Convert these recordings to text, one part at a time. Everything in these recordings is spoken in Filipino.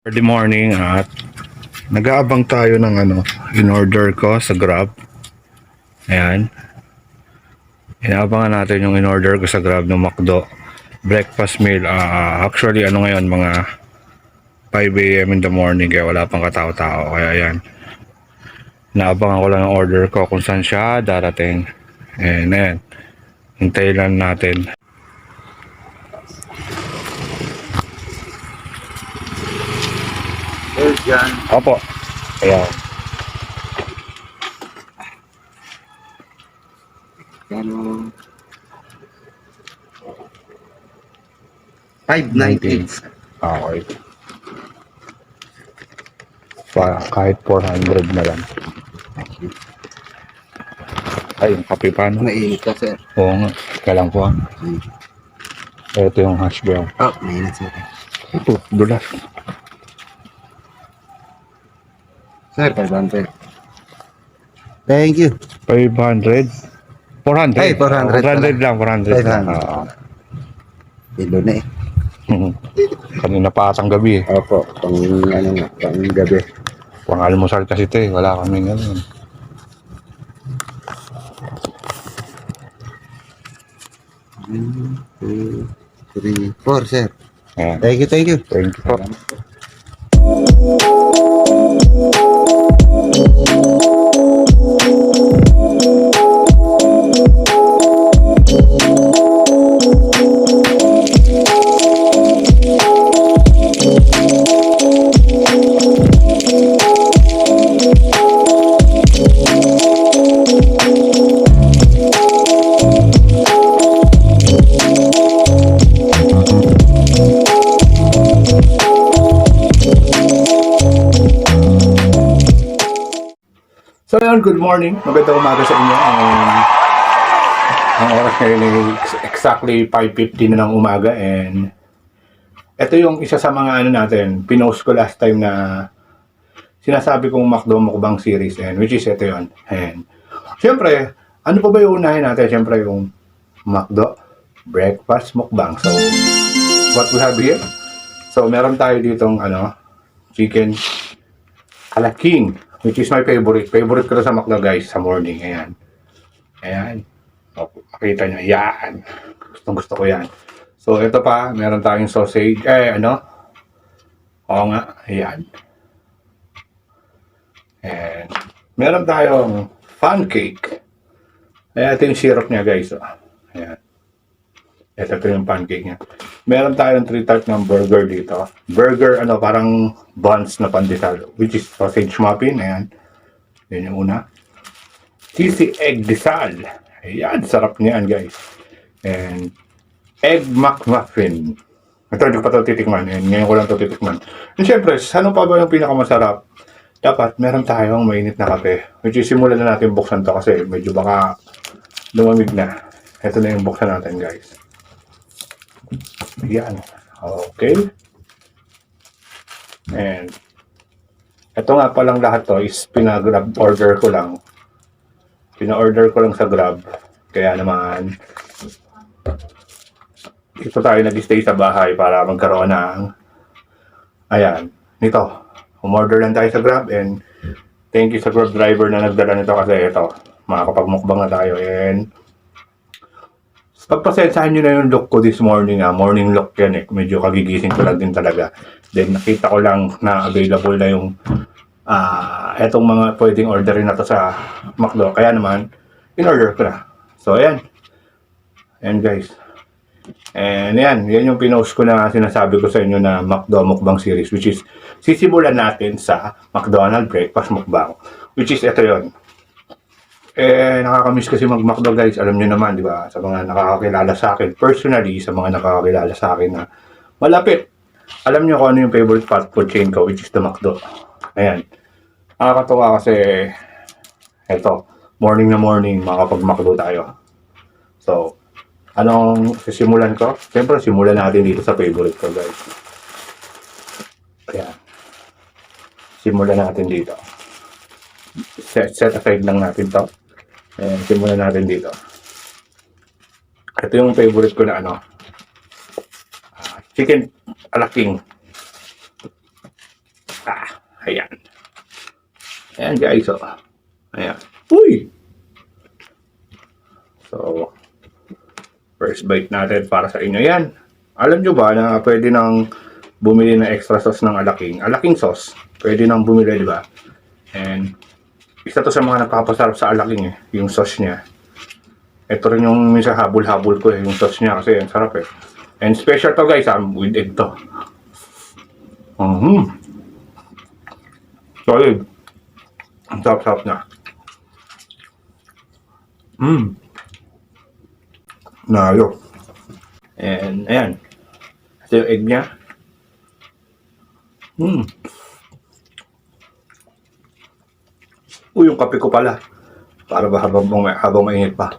Early morning at nag-aabang tayo ng in-order ko sa Grab. Ayan. Inaabangan natin yung in-order ko sa Grab ng McDo. Breakfast meal. Actually, ngayon, mga 5 a.m. in the morning kaya wala pang katao-tao. Kaya ayan. Inaabangan ko lang yung order ko kung saan siya darating. And ayan. Hintayin lang natin. Dyan. Opo. Ayan. Pero 598. Okay. Kahit 400 na lang. Ay, yung kape pa, no? Mainit ka, sir. Oo nga. Kailang po. Ito yung hash brown. Oh, mainit, sir. Ito, dulas. Sir, 500. Thank you. 500? 400? Ay, 400 400 lang, 400 lang. 500. Bilo na eh. Kanina pa atang gabi eh. Opo, pang gabi. Pang almusal kasi ito eh. Wala kami ngayon. One, two, three, four, sir. Ayan. Thank you, thank you. Thank you po. So yun, good morning. Magandang umaga sa inyo. Ang oras ngayon ay exactly 5:50 na ng umaga and ito yung isa sa mga natin, pinost ko last time na sinasabi kong McDo Mukbang series and which is ito yun. And syempre, ano pa ba yung unahin natin? Syempre yung McDo Breakfast Mukbang. So, what we have here? So, meron tayo ditong chicken a la king, which is my favorite. Favorite ko na sa McDo, guys, sa morning. Ayan. Ayan. O, makita nyo. Ayan. Gustong gusto ko yan. So, ito pa. Meron tayong sausage. Oo nga. Ayan. And, meron tayong pancake. Ayan, ito yung syrup niya, guys. O. Ayan. Ito yung pancake niya. Meron tayong 3 type ng burger dito. Burger, parang buns na pandesal. Which is sausage muffin. Ayan. Yan yung una. Cheesy egg desal. Ayan, sarap niyan, guys. And egg McMuffin. Ito, hindi ko pa ito titikman. And ngayon ko lang ito titikman. And syempre, ano pa ba yung pinakamasarap? Dapat meron tayong mainit na kape. Which is, simulan na natin buksan to kasi medyo baka lumamig na. Ito na yung buksan natin, guys. Yan. Okay. And ito nga palang lahat to is pina-grab order ko lang. Pina-order ko lang sa Grab. Kaya naman dito tayo nag-stay sa bahay para magkaroon ng nito. Umorder lang tayo sa Grab and thank you sa Grab driver na nagdala nito kasi ito, makakapagmukbang na tayo and pagpasensahan nyo na yung look ko this morning. Morning look yan eh. Medyo kagigising ko lang din talaga. Then nakita ko lang na available na yung etong mga pwedeng orderin na to sa McDo. Kaya naman, in-order ko na. So, ayan. Ayan, guys. And yan yung pinost ko na sinasabi ko sa inyo na McDo Mukbang series. Which is, sisimulan natin sa McDonald's Breakfast Mukbang. Which is, ito yon. Nakakamiss kasi mag-McDo, guys. Alam niyo naman, di ba? Sa mga nakakakilala sa akin, personally, sa mga nakakakilala sa akin na malapit. Alam niyo kung ano yung favorite fast food chain ko, which is the McDo. Ayan. Nakakatawa kasi, eto, morning na morning, makakapag-McDo tayo. So, anong sisimulan ko? Siyempre, simulan natin dito sa favorite ko, guys. Ayan. Simulan natin dito. Set aside lang natin to. Ayan, simulan natin dito. Ito yung favorite ko na chicken a la king. Ayan. Ayan guys, oh. Ayan. Uy! So, first bite natin para sa inyo yan. Alam nyo ba na pwede nang bumili ng extra sauce ng alaking? Alaking sauce. Pwede nang bumili, di ba? And, isa to sa mga napapasarap sa alaking eh. Yung sauce niya. Ito rin yung minsan habol-habol ko eh. Yung sauce niya kasi ang sarap eh. And special to guys, with egg to. Solid. Ang sarap-sarap na. Nalo. And, ayan. Ito yung egg niya. Uy, yung kape ko pala. Para ba habang mainit pa.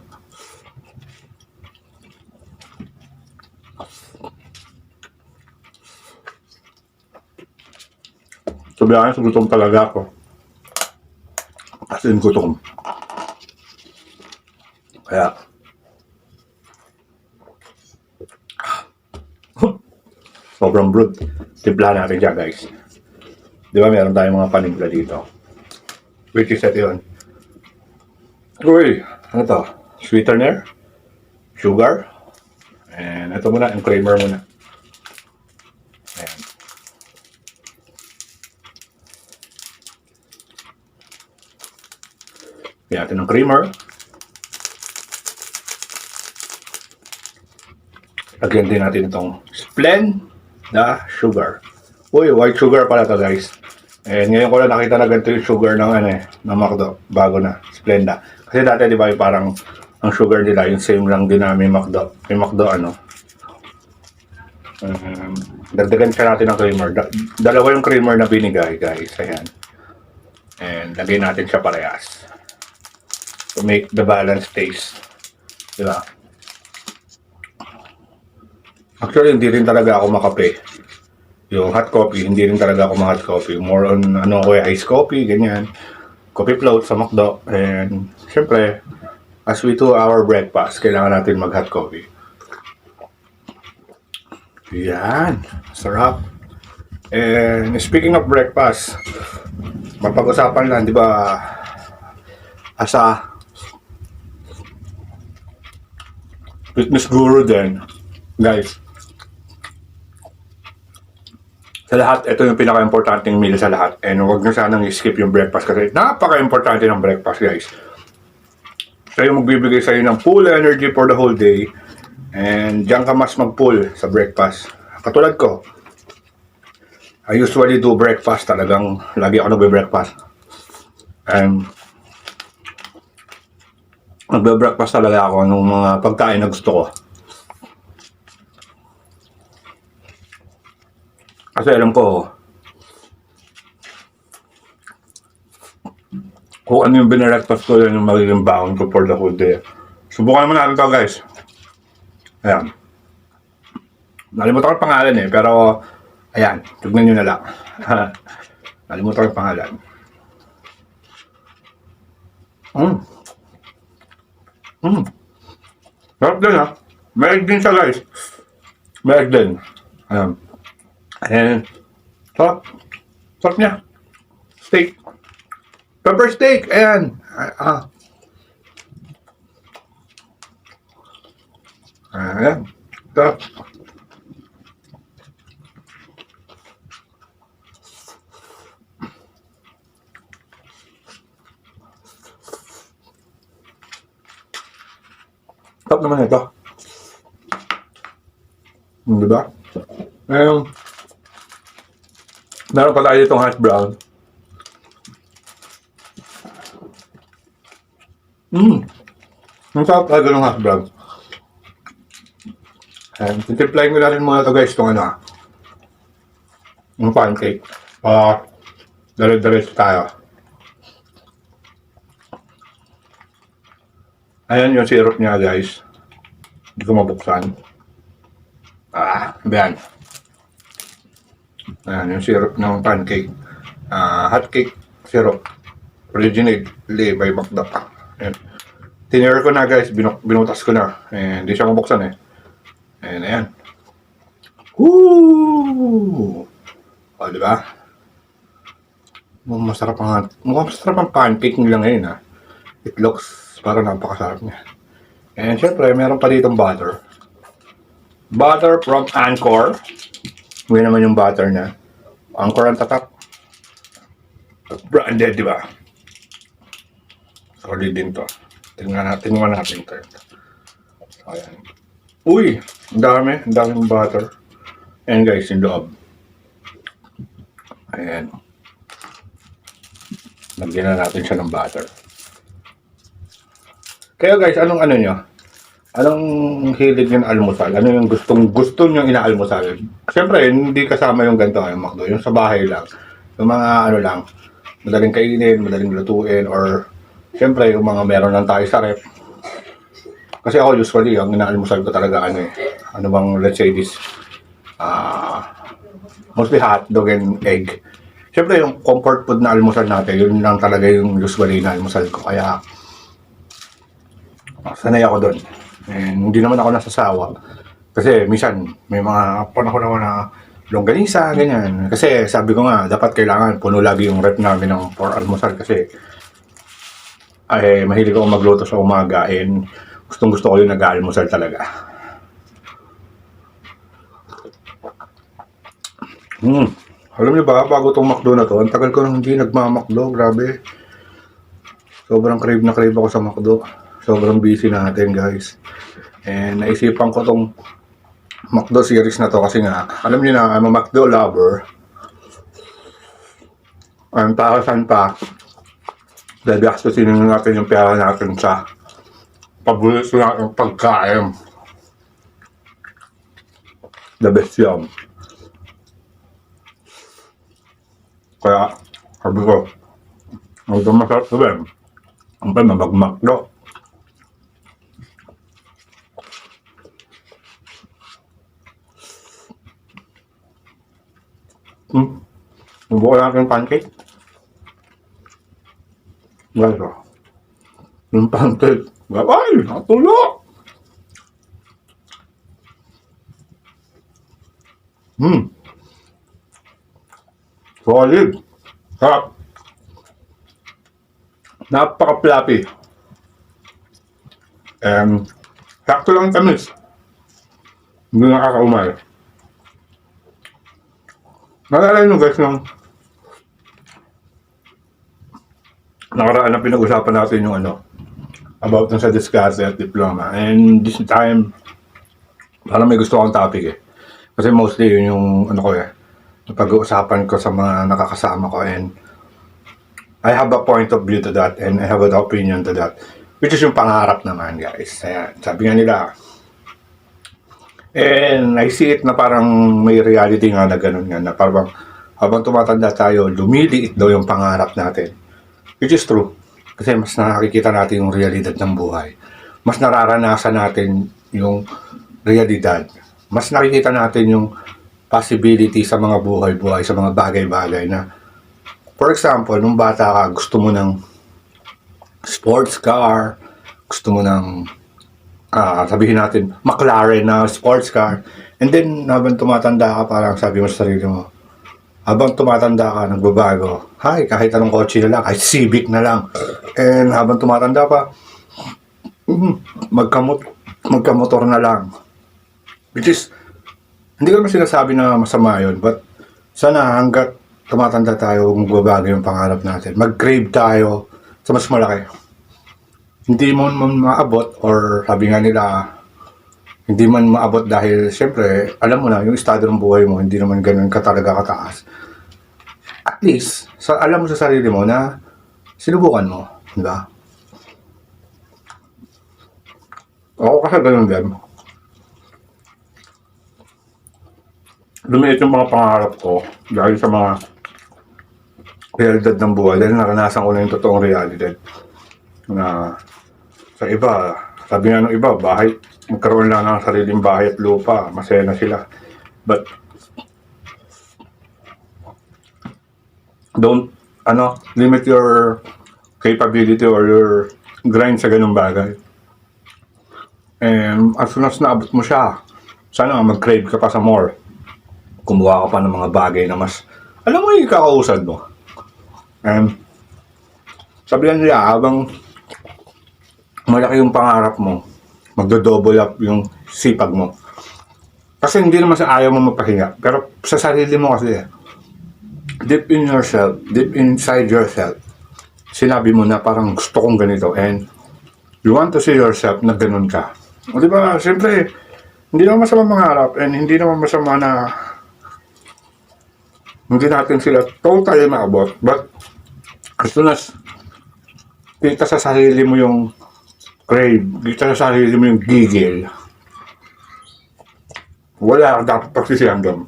Sabihan, gutom talaga ako. As in, gutom. Kaya, sobrang brood. Timpla natin siya, guys. Di ba, meron tayong mga panimpla dito. Which is ito yun. Uy, ano to? Sweetener, sugar, and ito muna, yung creamer muna. Ayan. Pili natin ng creamer. Lagyan din natin itong Splenda sugar. Uy, white sugar pala to guys. And ngayon ko lang nakita na ganito yung sugar ng ng McDo. Bago na, Splenda. Kasi dati di ba yung parang ang sugar nila yung same lang din namin McDo. Yung McDo dagdagan siya natin ng creamer. Dalawa yung creamer na binigay guys. Ayan. And lagyan natin siya parehas. To make the balanced taste. Diba? Actually, hindi rin talaga ako makape. Yung hot coffee, hindi rin talaga ako ma-hot coffee. More on, iced coffee, ganyan. Coffee float sa McDo. And, syempre, as we do our breakfast, kailangan natin mag-hot coffee. Yan. Sarap. And, speaking of breakfast, mapag-usapan lang, di ba, asa fitness guru din, guys. Sa lahat, ito yung pinaka-importanting meal sa lahat. And huwag nyo sanang i-skip yung breakfast kasi napaka-importante ng breakfast, guys. Siya yung magbibigay sa'yo ng full energy for the whole day. And diyan ka mas mag-full sa breakfast. Katulad ko, I usually do breakfast. Talagang lagi ako nagbe-breakfast. And nagbe-breakfast talaga ako ng mga pagkain na gusto ko. Kasi alam ko kung ano yung binreakfast ko, yun yung magiging baon ko for the whole day. Subukan naman natin ito guys. Ayan. Nalimutan ko yung pangalan pero ayan, tignan nyo na lang. Nalimutan ko yung pangalan. Sarap din ha. May egg din siya guys. May egg din. Ayan. And sarap. Sarap niya. Steak. Pepper steak. Ayan. Ayan. Sarap. Sarap naman ito. Diba? Meron pa tayo itong hash brown. Ang sarap talaga ng hash brown. And titiplayin ko natin muna ito guys, itong yung pancake. Dali-dali tayo. Ayan yung syrup niya guys. Hindi ko mabuksan. Ayan. Ayan yung syrup ng pancake. Hot cake syrup. Originally by McDo. Ayan. Tinir ko na guys. Binutas ko na. And hindi siya mabuksan And ayan. Woo! O diba? mukhang masarap ang pancake nila ngayon ha. It looks parang napakasarap niya. And syempre, meron pa ditong butter. Butter from Anchor. Ngayon naman yung butter na. Anchor ang tatak. Branded, di ba? Solid din to. Tingnan natin to. So, ayan. Uy! Ang dami. Ang daming butter. Ayan guys, yung loob. Ayan. Lagyan na natin siya ng butter. Kaya guys, anong ano nyo? Anong hilig yung almusal? Ano yung gusto nyo inaalmusal? Siyempre, hindi kasama yung ganito yung McDo. Yung sa bahay lang. Yung mga ano lang, madaling kainin, madaling lutuin, or siyempre, yung mga meron lang tayo sa rep. Kasi ako usually, ang inaalmusal ko talaga ano bang, let's say this, mostly hotdog and egg. Siyempre, yung comfort food na almusal natin, yun lang talaga yung usually na almusal ko. Kaya, sanay ako doon. And hindi naman ako nasasawa. Kasi minsan, may mga panahon naman na longganisa, ganyan. Kasi sabi ko nga, dapat kailangan puno lagi yung rep namin ng for almusal. Kasi, ay, mahilig ako magluto sa umaga. And gustong gusto ko yung nag-almusal talaga. Alam niyo ba, bago itong McDo na to, ang tagal ko nang hindi nagmamakdo, grabe. Sobrang crave na crave ako sa McDo. Sobrang busy natin guys. And naisipan ko tong McDo series na to kasi nga, alam niyo na, I'm a McDo lover. Ang takasan pa, dahil gastusin natin yung pera natin sa paborito natin pagkain. The best yum. Kaya, sabi ko, ito masarap to ba? Ang pa, mag-McDo. Bubuo natin yung pancake. Guys, yung pancake. Ay, natulo! Solid. Sarap. Napaka-fluffy. Sakto lang tamis. Hindi nakakaumay. Naalala nyo guys nung nakaraan na pinag-usapan natin yung about sa diskarte at diploma. And this time, parang may gusto akong topic eh. Kasi mostly yun yung pag-uusapan ko sa mga nakakasama ko, and I have a point of view to that and I have an opinion to that, which is yung pangarap naman guys. Ayan, sabi nga nila, and I see it na parang may reality nga na ganun nga, na parang habang tumatanda tayo, lumiliit daw yung pangarap natin, which is true. Kasi mas nakikita natin yung realidad ng buhay, mas nararanasan natin yung realidad, mas nakikita natin yung possibility sa mga buhay-buhay, sa mga bagay-bagay na, for example, nung bata ka, gusto mo ng sports car, gusto mo ng, sabihin natin, McLaren na sports car, and then, habang tumatanda ka, parang sabi mo sa sarili mo, habang tumatanda ka, nagbabago, kahit anong kotse na lang, kahit Civic na lang, and habang tumatanda pa, magkamotor na lang, which is, hindi ko naman sinasabi na masama yun, but sana hanggat tumatanda tayo, magbabago yung pangarap natin. Mag-crave tayo sa mas malaki. Hindi mo maabot, or sabi nga nila, hindi man maabot dahil siyempre, alam mo na, yung estado ng buhay mo, hindi naman ganun talaga kataas. At least, alam mo sa sarili mo na sinubukan mo, di ba? Ako kasi ganun din. Lumiit yung mga pangarap ko dahil sa mga realidad ng buhay, dahil naranasan ko na yung totoong realidad na sa iba, sabi nga ng iba, bahay, magkaroon lang ng sariling bahay at lupa, masaya na sila, but don't limit your capability or your grind sa ganung bagay. And as soon as naabot mo siya, sana mag-crave ka pa sa more, kumuha ka pa ng mga bagay na mas, alam mo yung kakausad mo. Sabihan nila, habang malaki yung pangarap mo, magdo-double up yung sipag mo. Kasi hindi naman sa ayaw mo magpahinga, pero sa sarili mo kasi, deep in yourself, deep inside yourself, sinabi mo na parang gusto kong ganito, and you want to see yourself na ganun ka. O di ba, siyempre, hindi naman masama mangarap, and hindi naman masama na hindi natin sila totally maabot, but as soon as kita sa sarili mo yung crave, kita sa sarili mo yung gigil, wala kang dapat pagsisihan doon.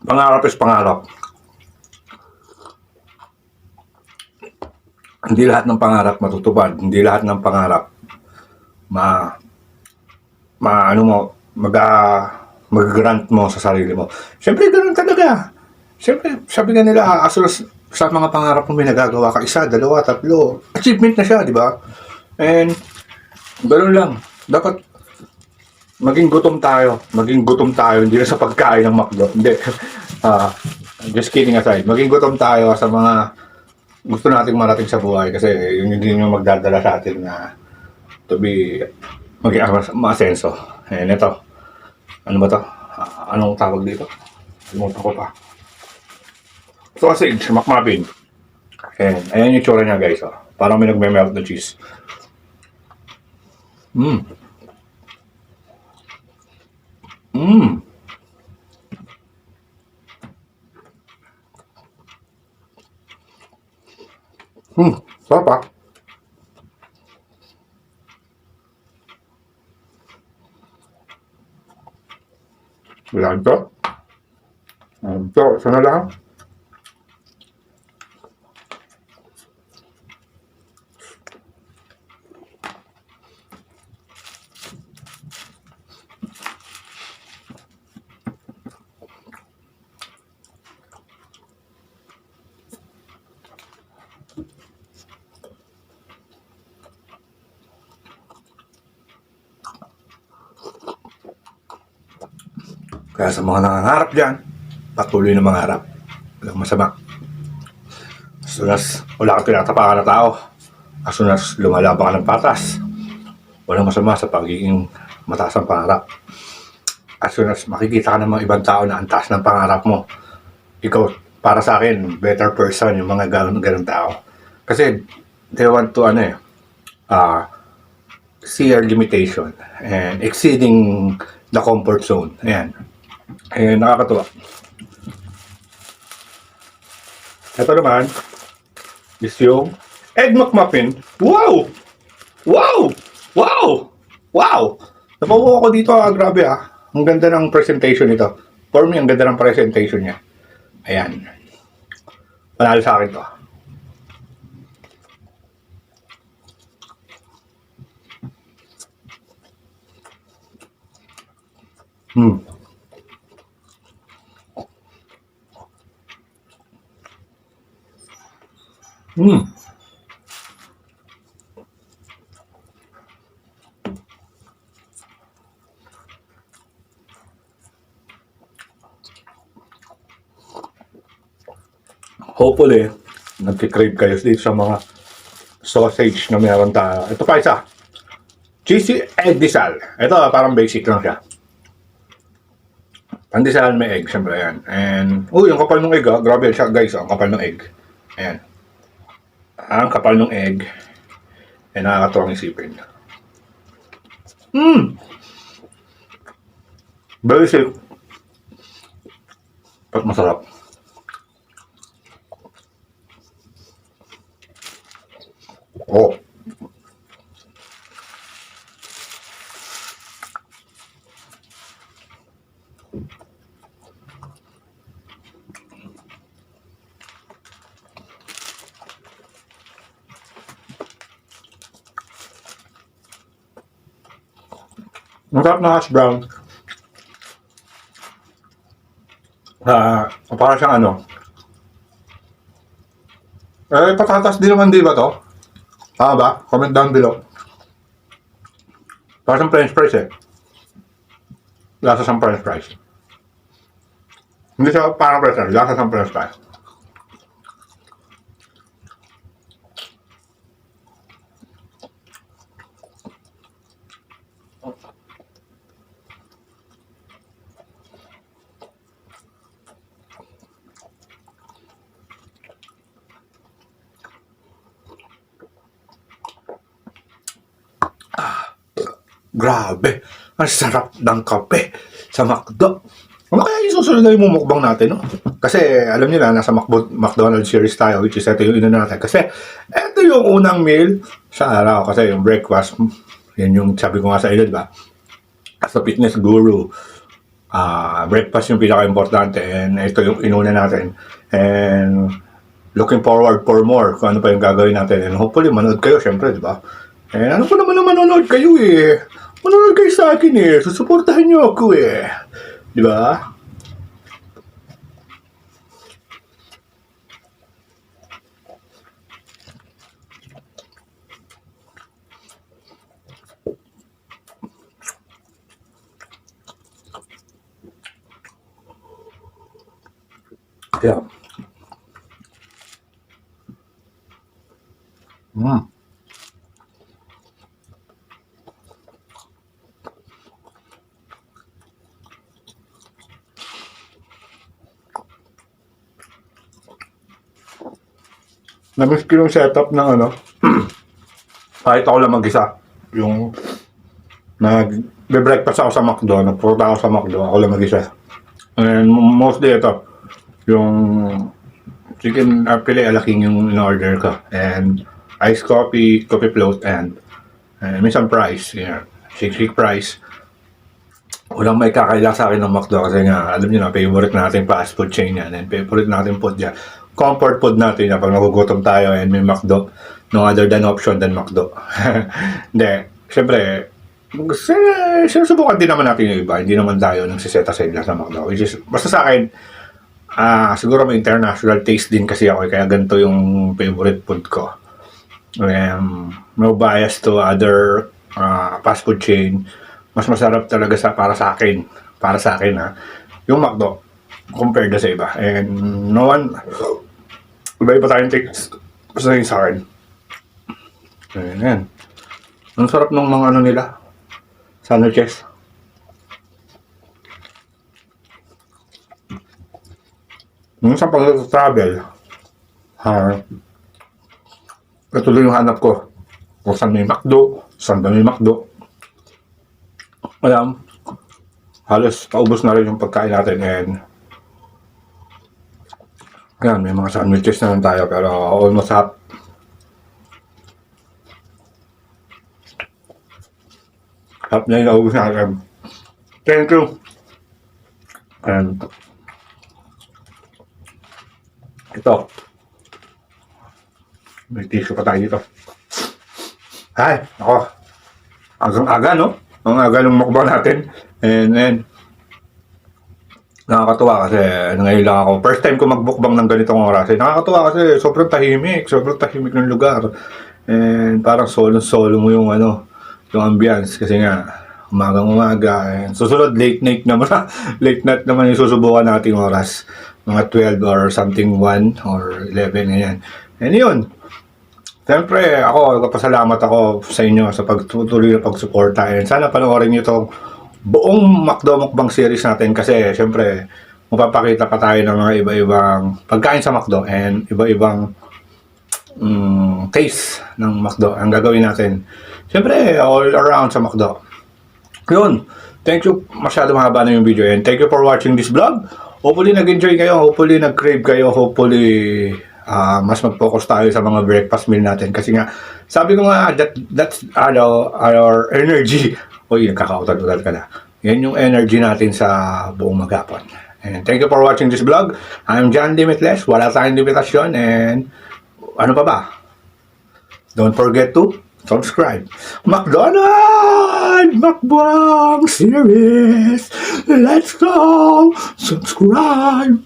Pangarap is pangarap. Hindi lahat ng pangarap matutupad. Hindi lahat ng pangarap ano mo, mag-grant mo sa sarili mo. Siyempre, ganun talaga. Siyempre, sabi nga nila, as sa mga pangarap mo may nagagawa ka, 1, 2, 3, achievement na siya, di ba? And, ganun lang. Dapat, maging gutom tayo. Hindi na sa pagkain ng McDo. Hindi. Just kidding aside. Maging gutom tayo sa mga gusto nating marating sa buhay kasi yun din yung magdadala sa atin na to be maging maasenso. And ito, ano ba to? Anong tawag dito? Limutan ko pa. Sausage, McMuffin. Ayan yung tsura niya guys. Oh. Parang may nagme-melt na cheese. Sarap ah. Wala ito. Ito, sana lang. Kaya sa mga nangangarap dyan, patuloy na mangarap. Walang masama. As soon as wala kang tinatapakan na tao, as soon as lumalaban ka ng patas, walang masama sa pagiging mataas ang pangarap. As soon as makikita ka ng mga ibang tao na ang taas ng pangarap mo, ikaw, para sa akin, better person yung mga ganun tao. Kasi they want to, see your limitation and exceeding the comfort zone. Ayan. Ayan, nakakatuwa. Ito naman is yung Egg McMuffin. Wow! Wow! Wow! Wow! Napawa ako dito, grabe ah. Ang ganda ng presentation nito. For me, ang ganda ng presentation niya. Ayan. Panalo sa akin to. Hopefully, nagkikrave kayo dito sa mga sausage na meron tayo. Ito pa isa. Cheesy egg disal. Ito, parang basic lang siya. Ang disal may egg, syempre yan. And, yung kapal ng egg, grabe siya guys, ang kapal ng egg. Ayan. Ang kapal ng egg. Eh, nakakatuwang isipin. Basic. At masarap. Oh. Masarap na hash brown. Para siyang ano. Patatas din naman, di ba to? Tama ba? Comment down below. Para siyang french fries eh. Lasa siyang french fries. Hindi siya parang french fries. Lasa siyang french fries. Grabe, ang sarap ng kape sa McDo. Ano kaya yung susunod na yung mumukbang natin, no? Kasi alam niyo na, nasa McDonald's series tayo, which is ito yung ino natin. Kasi ito yung unang meal sa araw. Kasi yung breakfast, yan yung sabi ko nga sa inyo, di ba? As a fitness guru, breakfast yung pinaka-importante, and ito yung inuna natin. And looking forward for more kung ano pa yung gagawin natin. And hopefully, manood kayo, syempre, di ba? And ano po naman manonood kayo eh. Manonood kayo sa akin eh. Susuportahan niyo ako eh. Di ba? Yeah. Mm. Namiss ko yung setup ng ano, kahit ako lang mag-isa. Yung nag-breakfast ako sa McDo, nagpunta ako sa McDo, ako lang mag-isa. And mostly ito, yung chicken filet ala king yung in-order ko. And iced coffee, coffee float, and minsan fries. Yeah. Shake fries. Walang may kakaila sa akin ng McDo kasi nga, alam niyo na, favorite natin fast food chain yan. And favorite natin food dyan. Comfort food natin yan pag nagugutom tayo and may McDo. No other than option than McDo. Hindi. Siyempre, sinusubukan din naman natin yung iba. Hindi naman tayo nagsiseta sa inyo sa McDo. Which is, basta sa akin, siguro may international taste din kasi ako. Kaya ganito yung favorite food ko. No bias to other fast food chain. Mas masarap talaga para sa akin. Para sa akin yung McDo compared na sa iba. And no one, iba-iba tayong takes sa akin. Ayan. Ang sarap ng mga ano nila. Sandwiches. Minsan pag travel, ito yung hanap ko. Kung saan may McDo, saan ba may McDo. Alam, halos paubos na rin yung pagkain natin and yan, may mga sandwiches na lang tayo pero almost half. Half na yung naubos natin. Thank you. And ito. May tissue pa tayo dito. Ay, ako. Agang-aga, no? Ang aga ng mukbang natin. And nakakatuwa kasi ngayon lang ako. First time ko magbukbang ng ganitong oras. Nakakatuwa kasi sobrang tahimik. Sobrang tahimik ng lugar. And parang solo-solo mo yung yung ambience. Kasi nga, umagang-umaga. And susunod, late night naman. Late night naman yung susubukan nating oras. Mga 12 or something, 1 or 11, ganyan. And yun. Siyempre, nagpapasalamat ako sa inyo sa pagtutuloy na pagsuporta. And sana panoorin nyo itong buong McDo Mukbang series natin kasi siyempre, mapapakita pa tayo ng mga iba-ibang pagkain sa McDo and iba-ibang taste ng McDo ang gagawin natin. Siyempre, all around sa McDo. Yun. Thank you. Masyado mahaba na yung video. And thank you for watching this vlog. Hopefully, nag-enjoy kayo. Hopefully, nag-crave kayo. Hopefully, mas mag-focus tayo sa mga breakfast meal natin. Kasi nga, sabi ko nga, that's our energy. Uy, nagkakautal-utal ka na. Yan yung energy natin sa buong maghapon. And thank you for watching this vlog. I'm John Limitless. Wala tayong limitasyon. And ano pa ba? Don't forget to subscribe. McDonald's Mukbang Series. Let's go. Subscribe.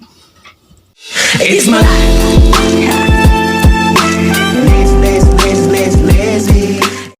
It's my life.